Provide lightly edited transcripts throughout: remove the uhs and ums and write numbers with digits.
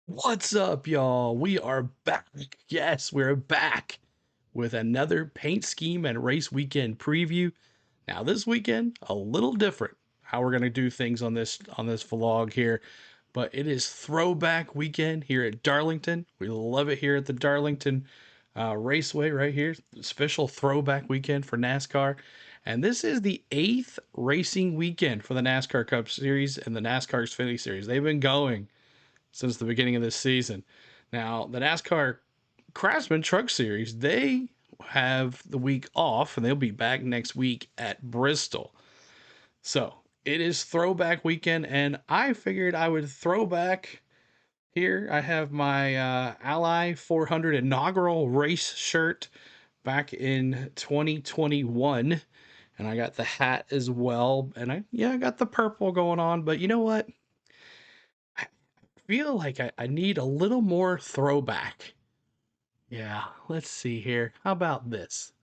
What's up, y'all? We are back. Yes, we're back with another paint scheme and race weekend preview. Now, this weekend, a little different how we're going to do things on this vlog here, but it is throwback weekend here at Darlington. We love it here at the Darlington Raceway right here. Special throwback weekend for NASCAR. And this is the 8th racing weekend for the NASCAR Cup Series and the NASCAR Xfinity Series. They've been going since the beginning of this season. Now, the NASCAR Craftsman Truck Series, they have the week off and they'll be back next week at Bristol. So it is throwback weekend, and I figured I would throw back here. I have my Ally 400 inaugural race shirt back in 2021, and I got the hat as well. And I got the purple going on, but you know what? Feel like I need a little more throwback. Yeah, let's see here. How about this?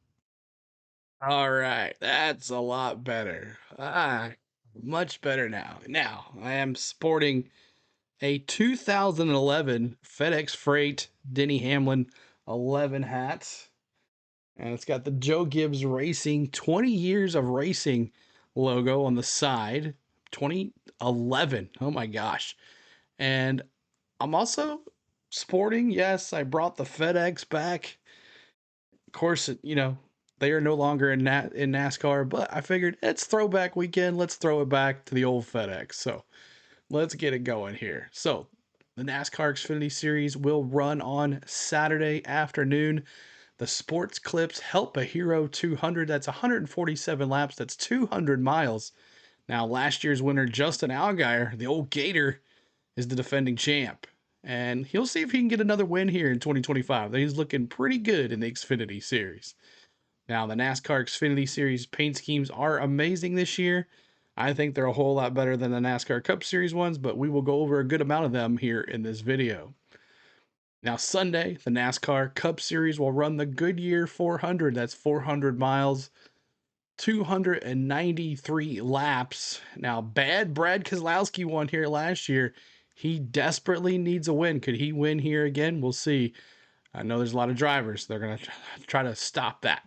All right, that's a lot better. Much better now. Now, I am sporting a 2011 FedEx Freight Denny Hamlin 11 hat. And it's got the Joe Gibbs Racing 20 years of racing logo on the side. 2011. Oh my gosh. And I'm also sporting, yes, I brought the FedEx back. Of course, they are no longer in NASCAR, but I figured it's throwback weekend. Let's throw it back to the old FedEx. So let's get it going here. So the NASCAR Xfinity Series will run on Saturday afternoon. The Sports Clips Help a Hero 200. That's 147 laps. That's 200 miles. Now, last year's winner, Justin Allgaier, the old Gator, is the defending champ. And he'll see if he can get another win here in 2025. He's looking pretty good in the Xfinity Series. Now, the NASCAR Xfinity Series paint schemes are amazing this year. I think they're a whole lot better than the NASCAR Cup Series ones, but we will go over a good amount of them here in this video. Now, Sunday, the NASCAR Cup Series will run the Goodyear 400. That's 400 miles, 293 laps. Now, bad Brad Keselowski won here last year. He desperately needs a win. Could he win here again? We'll see. I know there's a lot of drivers. They're going to try to stop that.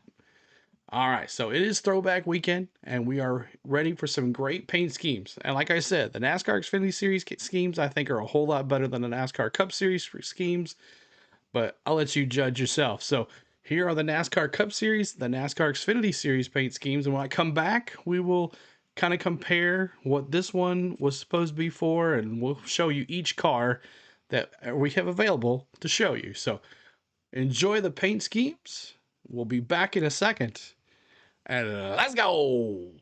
All right, so it is throwback weekend, and we are ready for some great paint schemes. And like I said, the NASCAR Xfinity Series schemes, I think, are a whole lot better than the NASCAR Cup Series schemes, but I'll let you judge yourself. So here are the NASCAR Cup Series, the NASCAR Xfinity Series paint schemes, and when I come back, we will kind of compare what this one was supposed to be for, and we'll show you each car that we have available to show you. So enjoy the paint schemes. We'll be back in a second, and let's go.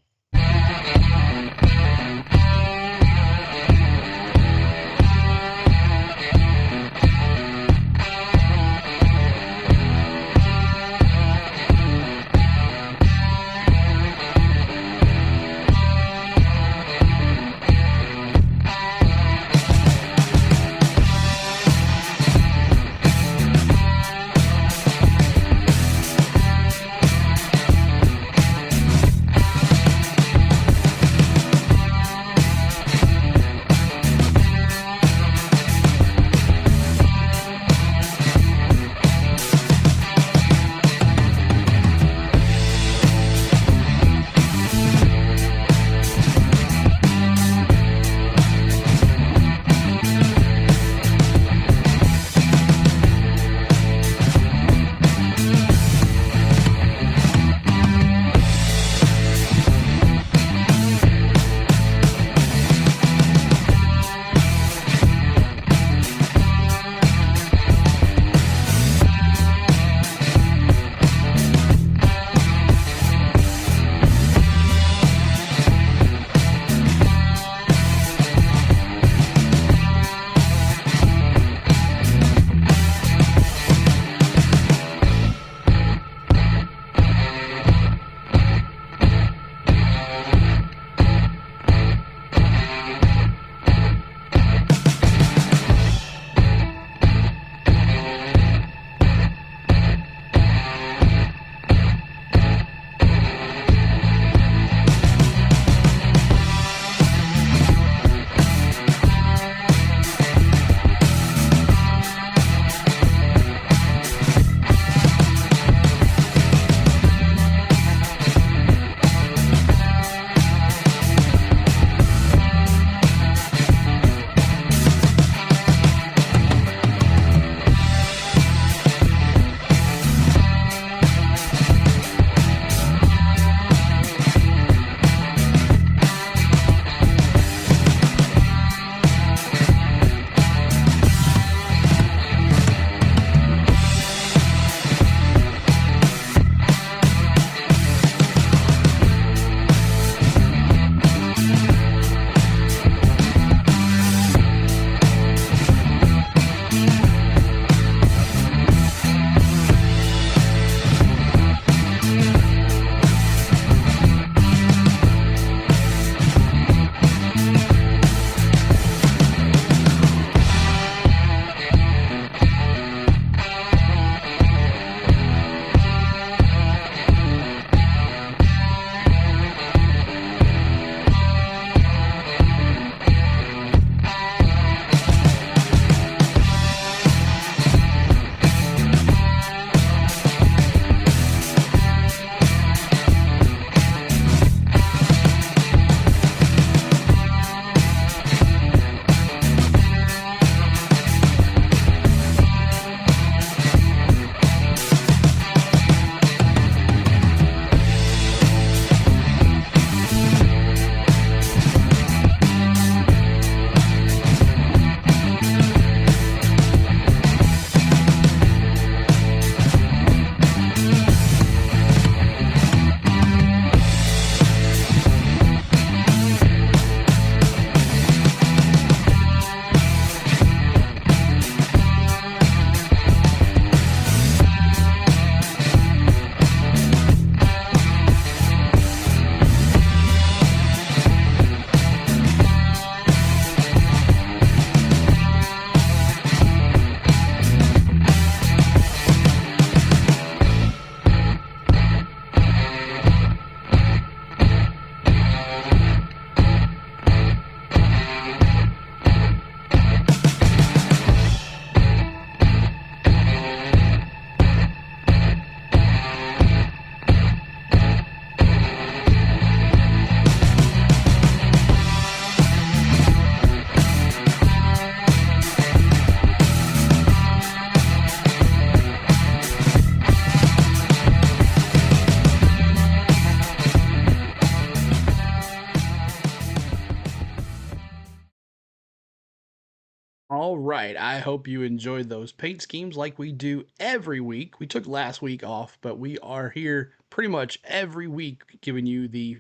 All right. I hope you enjoyed those paint schemes like we do every week. We took last week off, but we are here pretty much every week giving you the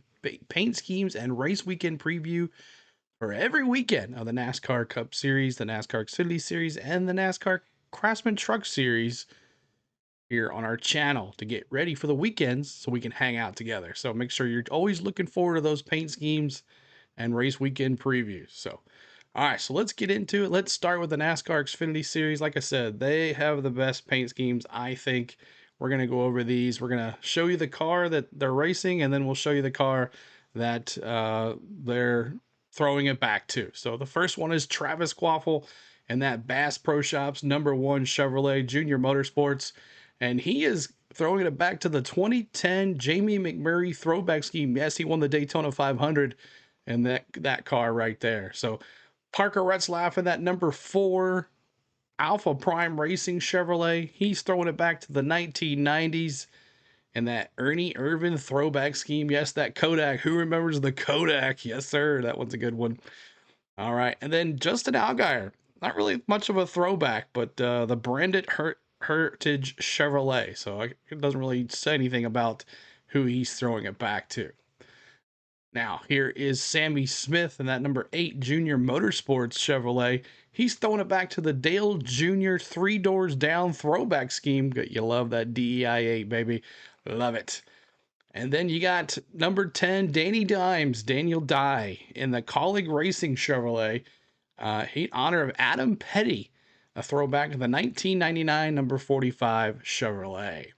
paint schemes and race weekend preview for every weekend of the NASCAR Cup Series, the NASCAR Xfinity Series, and the NASCAR Craftsman Truck Series here on our channel to get ready for the weekends so we can hang out together. So make sure you're always looking forward to those paint schemes and race weekend previews. So, all right, so let's get into it. Let's start with the NASCAR Xfinity Series. Like I said, they have the best paint schemes, I think. We're going to go over these. We're going to show you the car that they're racing, and then we'll show you the car that they're throwing it back to. So the first one is Travis Quaffle and that Bass Pro Shops #1 Chevrolet Junior Motorsports. And he is throwing it back to the 2010 Jamie McMurray throwback scheme. Yes, he won the Daytona 500 and that car right there. So Parker Retzlaff in that #4 Alpha Prime Racing Chevrolet. He's throwing it back to the 1990s and that Ernie Irvan throwback scheme. Yes, that Kodak. Who remembers the Kodak? Yes, sir. That one's a good one. All right. And then Justin Allgaier. Not really much of a throwback, but the branded Heritage Chevrolet. So it doesn't really say anything about who he's throwing it back to. Now, here is Sammy Smith in that #8 Junior Motorsports Chevrolet. He's throwing it back to the Dale Jr. 3 doors down throwback scheme. You love that DEI8, baby. Love it. And then you got #10, Danny Dimes, Daniel Dye in the Colleague Racing Chevrolet. In honor of Adam Petty, a throwback to the 1999 #45 Chevrolet.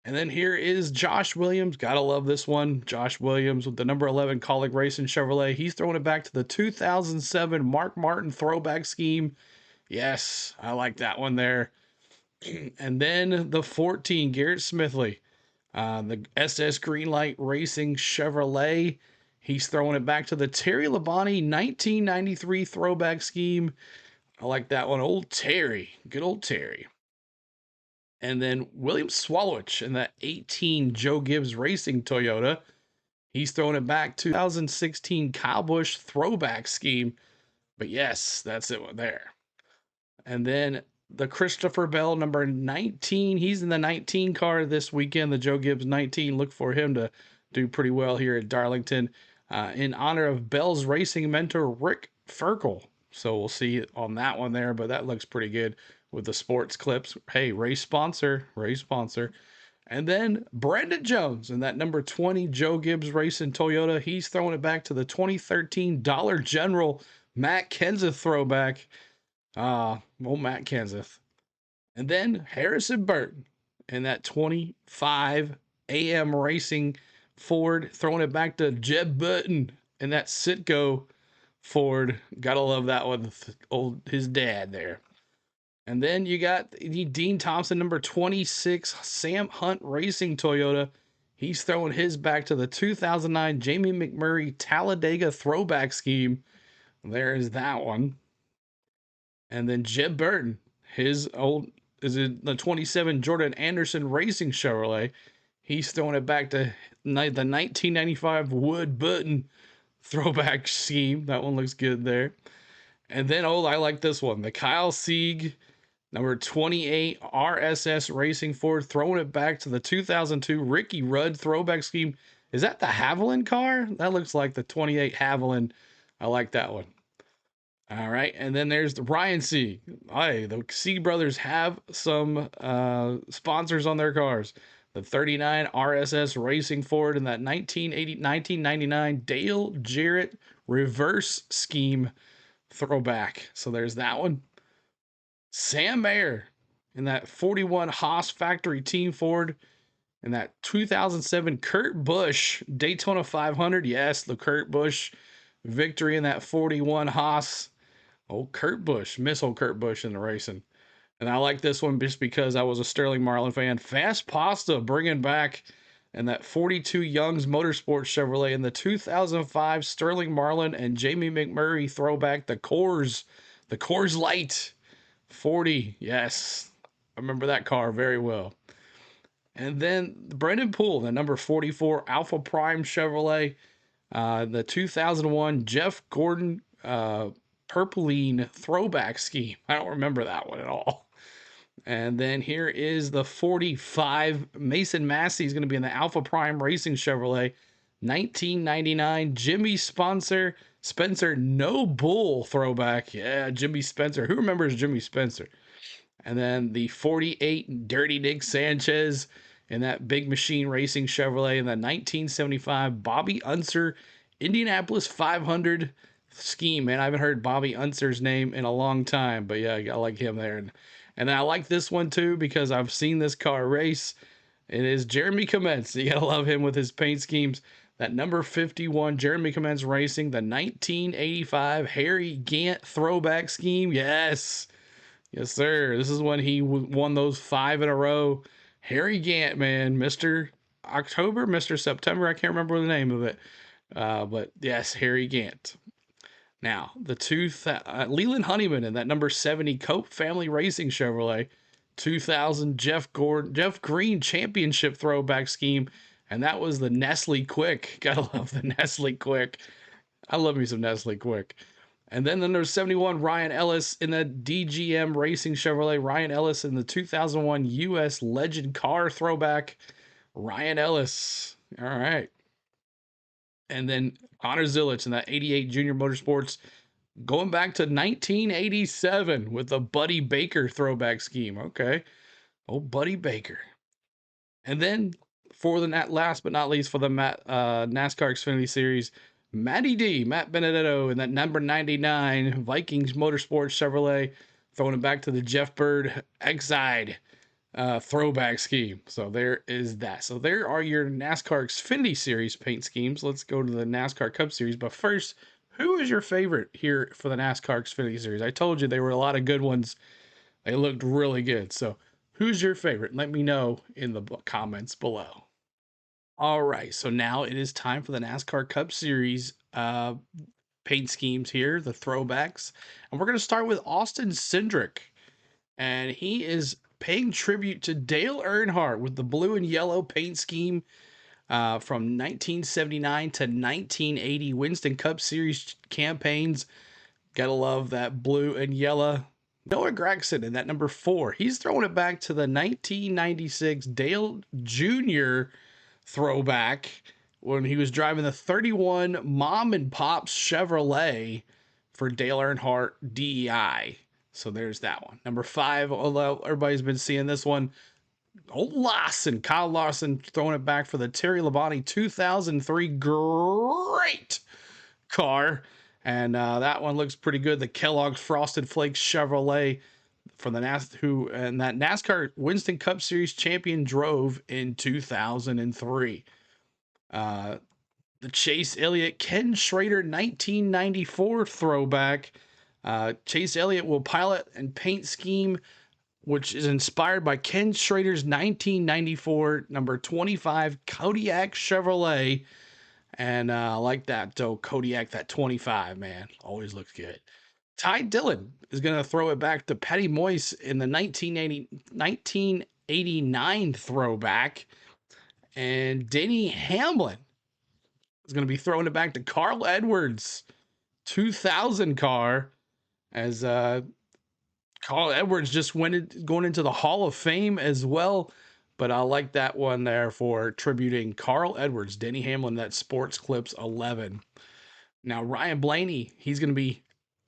And then here is Josh Williams. Gotta love this one. Josh Williams with the #11 Colleague Racing Chevrolet. He's throwing it back to the 2007 Mark Martin throwback scheme. Yes, I like that one there. And then the 14 Garrett Smithley, the SS Greenlight Racing Chevrolet. He's throwing it back to the Terry Labonte 1993 throwback scheme. I like that one. Old Terry. Good old Terry. And then William Swalowich in that 18 Joe Gibbs Racing Toyota. He's throwing it back to 2016 Kyle Busch throwback scheme. But yes, that's it there. And then the Christopher Bell #19. He's in the 19 car this weekend, the Joe Gibbs 19. Look for him to do pretty well here at Darlington in honor of Bell's racing mentor, Rick Ferkel. So we'll see on that one there, but that looks pretty good with the sports clips. Hey, race sponsor, race sponsor. And then Brandon Jones in that #20 Joe Gibbs Racing Toyota. He's throwing it back to the 2013 Dollar General Matt Kenseth throwback. Old Matt Kenseth. And then Harrison Burton in that 25 AM Racing Ford, throwing it back to Jeb Burton in that Citgo Ford. Gotta love that one. His dad there. And then you got Dean Thompson, #26 Sam Hunt Racing Toyota. He's throwing his back to the 2009 Jamie McMurray Talladega throwback scheme. There's that one. And then Jeb Burton, his old is it the 27 Jordan Anderson Racing Chevrolet. He's throwing it back to the 1995 Wood Button throwback scheme. That one looks good there. And then, I like this one. The Kyle Sieg, #28 RSS Racing Ford, throwing it back to the 2002 Ricky Rudd throwback scheme. Is that the Haviland car? That looks like the 28 Haviland. I like that one. All right, and then there's the Ryan Sieg. Hey, the Sieg brothers have some sponsors on their cars. The 39 RSS Racing Ford and that 1999 Dale Jarrett reverse scheme throwback. So there's that one. Sam Mayer in that 41 Haas Factory Team Ford and that 2007 Kurt Busch Daytona 500. Yes, the Kurt Busch victory in that 41 Haas. Old Kurt Busch, miss old Kurt Busch in the racing. And I like this one just because I was a Sterling Marlin fan. Fast Pasta bringing back and that 42 Young's Motorsports Chevrolet in the 2005 Sterling Marlin and Jamie McMurray throwback, the Coors Light 40. Yes, I remember that car very well. And then Brendan Poole, the #44 Alpha Prime Chevrolet, the 2001 Jeff Gordon purpling throwback scheme. I don't remember that one at all. And then here is the 45. Mason Massey is going to be in the Alpha Prime Racing Chevrolet 1999 Jimmy Spencer No Bull throwback. Yeah, Jimmy Spencer. Who remembers Jimmy Spencer? And then the 48 Dirty Nick Sanchez in that Big Machine Racing Chevrolet in the 1975 Bobby Unser Indianapolis 500 scheme. Man, I haven't heard Bobby Unser's name in a long time, but yeah, I like him there. And I like this one too because I've seen this car race. It is Jeremy Commence. You gotta love him with his paint schemes. That number 51, Jeremy Commence Racing, the 1985 Harry Gant throwback scheme. Yes. Yes, sir. This is when he won those 5 in a row. Harry Gant, man. Mr. October, Mr. September. I can't remember the name of it. But yes, Harry Gant. Now, Leland Honeyman in that number 70 Cope Family Racing Chevrolet, 2000 Jeff Green Championship throwback scheme, and that was the Nestle Quick. Gotta love the Nestle Quick. I love me some Nestle Quick. And then the number 71 Ryan Ellis in the DGM Racing Chevrolet. Ryan Ellis in the 2001 U.S. Legend Car throwback. Ryan Ellis. All right. And then Connor Zilic in that 88 Junior Motorsports, going back to 1987 with the Buddy Baker throwback scheme. Okay. Oh, Buddy Baker. And then for the last but not least for the NASCAR Xfinity Series, Matt Benedetto in that number 99 Vikings Motorsports Chevrolet, throwing it back to the Jeff Bird Exide throwback scheme. So there is that. So there are your NASCAR Xfinity Series paint schemes. Let's go to the NASCAR Cup Series. But first, who is your favorite here for the NASCAR Xfinity Series? I told you there were a lot of good ones. They looked really good. So who's your favorite? Let me know in the comments below. All right, so now it is time for the NASCAR Cup Series paint schemes here, the throwbacks. And we're going to start with Austin Cindric. And he is paying tribute to Dale Earnhardt with the blue and yellow paint scheme from 1979 to 1980 Winston Cup Series campaigns. Gotta love that blue and yellow. Noah Gragson in that number 4. He's throwing it back to the 1996 Dale Jr. throwback when he was driving the 31 Mom and Pop's Chevrolet for Dale Earnhardt DEI. So there's that one. Number 5, although everybody's been seeing this one, Kyle Larson throwing it back for the Terry Labonte 2003 great car. And that one looks pretty good. The Kellogg's Frosted Flakes Chevrolet from that NASCAR Winston Cup Series champion drove in 2003. The Chase Elliott Ken Schrader 1994 throwback. Chase Elliott will pilot and paint scheme, which is inspired by Ken Schrader's 1994 number 25 Kodiak Chevrolet. And I like that, though. Kodiak, that 25, man, always looks good. Ty Dillon is going to throw it back to Patty Moyse in the 1989 throwback. And Denny Hamlin is going to be throwing it back to Carl Edwards 2000 car, as Carl Edwards just going into the Hall of Fame as well. But I like that one there for tributing Carl Edwards, Denny Hamlin, that Sports Clips 11. Now, Ryan Blaney, he's going to be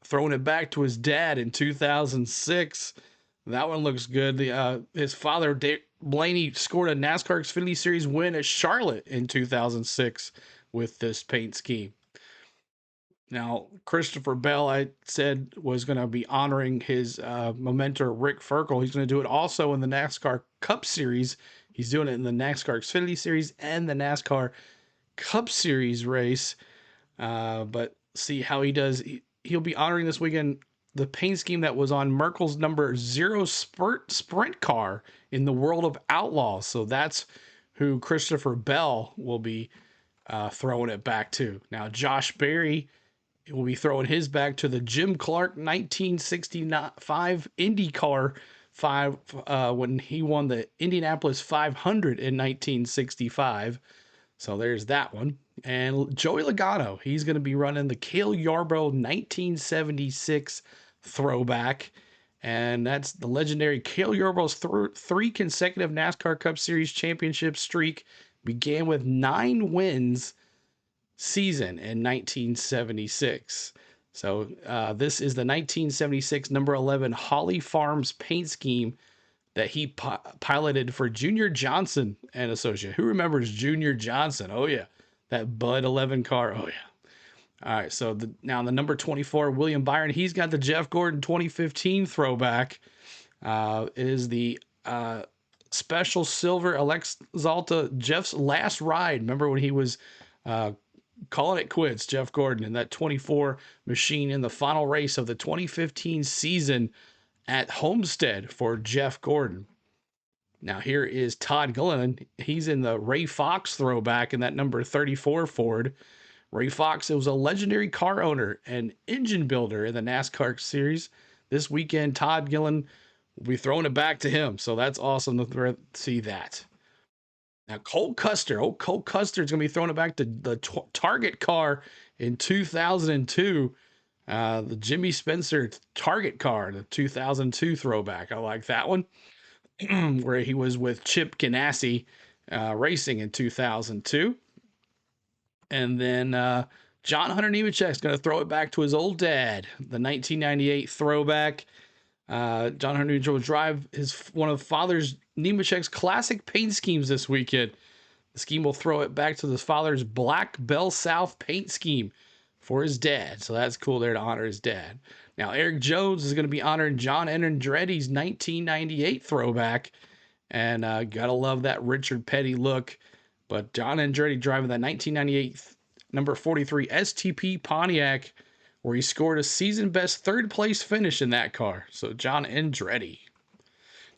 throwing it back to his dad in 2006. That one looks good. His father, Blaney, scored a NASCAR Xfinity Series win at Charlotte in 2006 with this paint scheme. Now, Christopher Bell, I said, was going to be honoring his mentor, Rick Ferkel. He's going to do it also in the NASCAR Cup Series. He's doing it in the NASCAR Xfinity Series and the NASCAR Cup Series race. But see how he does. He'll be honoring this weekend the paint scheme that was on Merkel's number 0 sprint car in the World of Outlaws. So that's who Christopher Bell will be throwing it back to. Now, Josh Berry will be throwing his back to the Jim Clark 1965 IndyCar 5 when he won the Indianapolis 500 in 1965. So there's that one. And Joey Logano, he's going to be running the Cale Yarborough 1976 Throwback. And that's the legendary Cale Yarborough's three consecutive NASCAR Cup Series championship streak began with 9 wins season in 1976. So this is the 1976 number 11 Holly Farms paint scheme that he piloted for Junior Johnson and Associate. Who remembers Junior Johnson? Oh yeah, that Bud 11 car. Oh yeah. All right, so now the number 24 William Byron, he's got the Jeff Gordon 2015 throwback. It is the special silver Alex Zalta Jeff's last ride. Remember when he was calling it quits, Jeff Gordon, in that 24 machine in the final race of the 2015 season at Homestead for Jeff Gordon. Now here is Todd Glenn. He's in the Ray Fox throwback in that number 34 Ford. Ray Fox was a legendary car owner and engine builder in the NASCAR series. This weekend, Todd Gillen will be throwing it back to him. So that's awesome to see that. Now, Cole Custer. Oh, Cole Custer is going to be throwing it back to the Target car in 2002. The Jimmy Spencer Target car, the 2002 throwback. I like that one. Where he was with Chip Ganassi racing in 2002. And then John Hunter Nemechek's going to throw it back to his old dad, the 1998 throwback. John Hunter Nemechek will drive one of father's Nemechek's classic paint schemes this weekend. The scheme will throw it back to his father's Black Bell South paint scheme for his dad. So that's cool there to honor his dad. Now, Eric Jones is going to be honoring John Andretti's 1998 throwback. And gotta love that Richard Petty look. But John Andretti driving that 1998 number 43 STP Pontiac, where he scored a season best third place finish in that car. So John Andretti.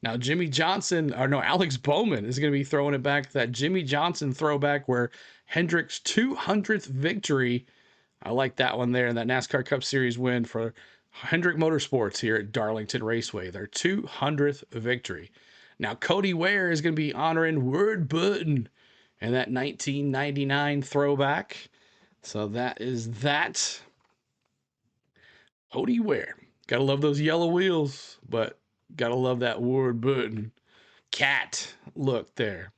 Now Alex Bowman is going to be throwing it back, that Jimmy Johnson throwback where Hendrick's 200th victory. I like that one there, and that NASCAR Cup Series win for Hendrick Motorsports here at Darlington Raceway, their 200th victory. Now Cody Ware is going to be honoring Ward Button and that 1999 throwback. So that is that. Cody Ware. Gotta love those yellow wheels, but gotta love that Ward Button cat look there.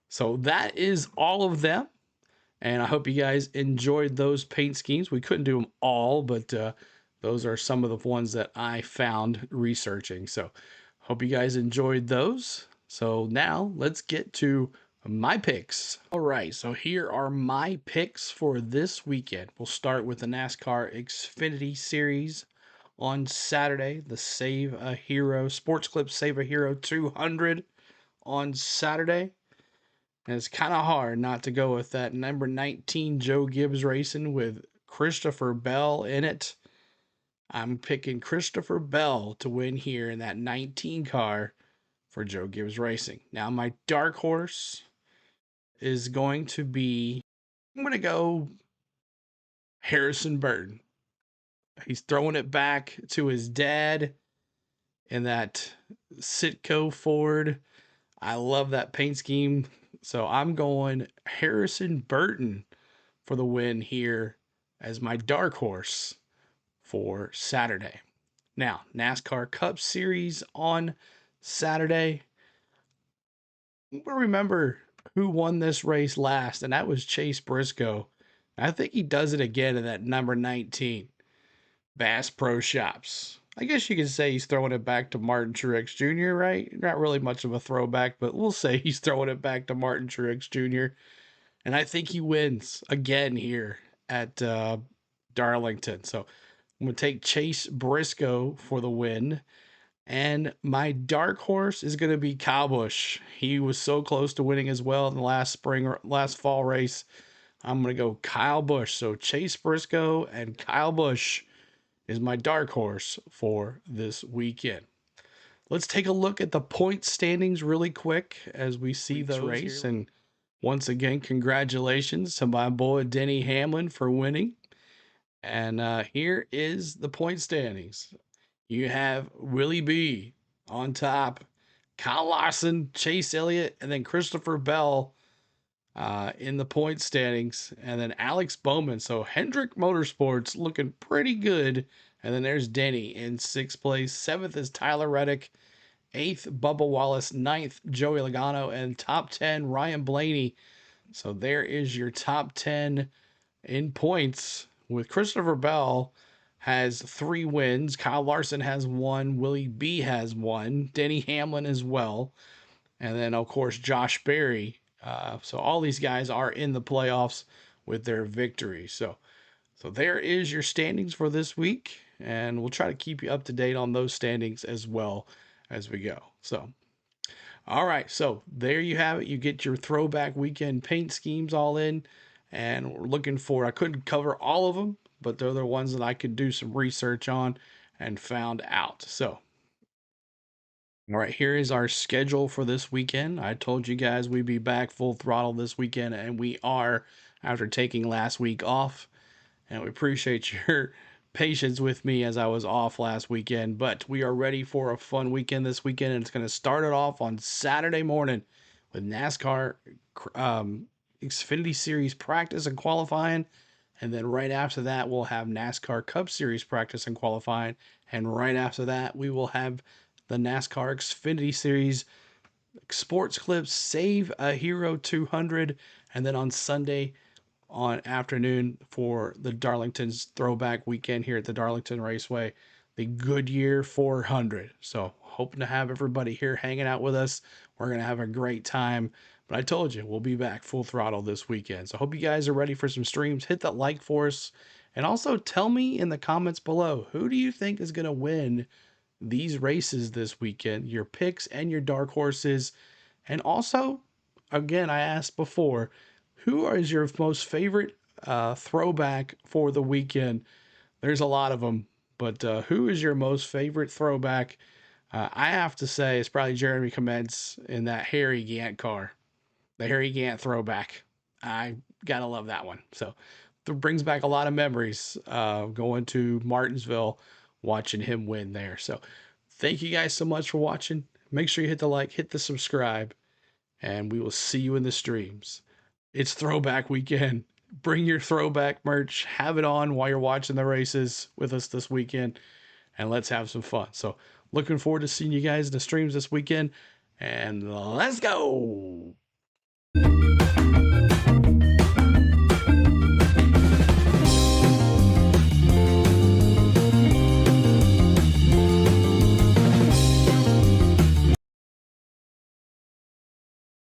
So that is all of them. And I hope you guys enjoyed those paint schemes. We couldn't do them all, but those are some of the ones that I found researching. So hope you guys enjoyed those. So now let's get to my picks. All right, so here are my picks for this weekend. We'll start with the NASCAR Xfinity Series on Saturday, the Save a Hero Sports Clip Save a Hero 200 on Saturday. And it's kind of hard not to go with that number 19 Joe Gibbs Racing with Christopher Bell in it. I'm picking Christopher Bell to win here in that 19 car for Joe Gibbs Racing. Now, my dark horse is going to be, I'm going to go Harrison Burton. He's throwing it back to his dad in that Sitco Ford. I love that paint scheme. So I'm going Harrison Burton for the win here as my dark horse for Saturday. Now, NASCAR Cup Series on Saturday. We'll remember who won this race last, and that was Chase Briscoe. I think he does it again in that number 19 Bass Pro Shops. I guess you could say he's throwing it back to Martin Truex Jr., right? Not really much of a throwback, but we'll say he's throwing it back to Martin Truex Jr. And I think he wins again here at Darlington. So I'm going to take Chase Briscoe for the win. And my dark horse is going to be Kyle Busch. He was so close to winning as well in the last fall race. I'm going to go Kyle Busch. So Chase Briscoe and Kyle Busch is my dark horse for this weekend. Let's take a look at the point standings really quick as we see the race. And once again, congratulations to my boy Denny Hamlin for winning. And here is the point standings. You have Willie B on top, Kyle Larson, Chase Elliott, and then Christopher Bell in the point standings. And then Alex Bowman. So Hendrick Motorsports looking pretty good. And then there's Denny in 6th place. 7th is Tyler Reddick. 8th, Bubba Wallace. 9th, Joey Logano. And top 10, Ryan Blaney. So there is your top 10 in points, with Christopher Bell has 3 wins. Kyle Larson has 1. Willie B has 1. Denny Hamlin as well. And then, of course, Josh Berry. So all these guys are in the playoffs with their victory. So there is your standings for this week. And we'll try to keep you up to date on those standings as well as we go. So all right, so there you have it. You get your throwback weekend paint schemes all in, and we're looking for, I couldn't cover all of them, but they're the ones that I could do some research on and found out. So, all right, here is our schedule for this weekend. I told you guys we'd be back full throttle this weekend, and we are after taking last week off. And we appreciate your patience with me as I was off last weekend. But we are ready for a fun weekend this weekend, and it's going to start it off on Saturday morning with NASCAR Xfinity Series practice and qualifying. And then right after that, we'll have NASCAR Cup Series practice and qualifying. And right after that, we will have the NASCAR Xfinity Series Sports Clips Save a Hero 200. And then on Sunday, on afternoon for the Darlington's throwback weekend here at the Darlington Raceway, the Goodyear 400. So hoping to have everybody here hanging out with us. We're going to have a great time. But I told you, we'll be back full throttle this weekend. So hope you guys are ready for some streams. Hit that like for us. And also tell me in the comments below, who do you think is going to win these races this weekend? Your picks and your dark horses. And also, again, I asked before, who is your most favorite throwback for the weekend? There's a lot of them, but who is your most favorite throwback? I have to say it's probably Jeremy Clements in that Harry Gant car, the Harry Gant throwback. I gotta love that one. So it brings back a lot of memories going to Martinsville, watching him win there. So thank you guys so much for watching. Make sure you hit the like, hit the subscribe, and we will see you in the streams. It's throwback weekend. Bring your throwback merch, have it on while you're watching the races with us this weekend, and let's have some fun. So, looking forward to seeing you guys in the streams this weekend, and let's go.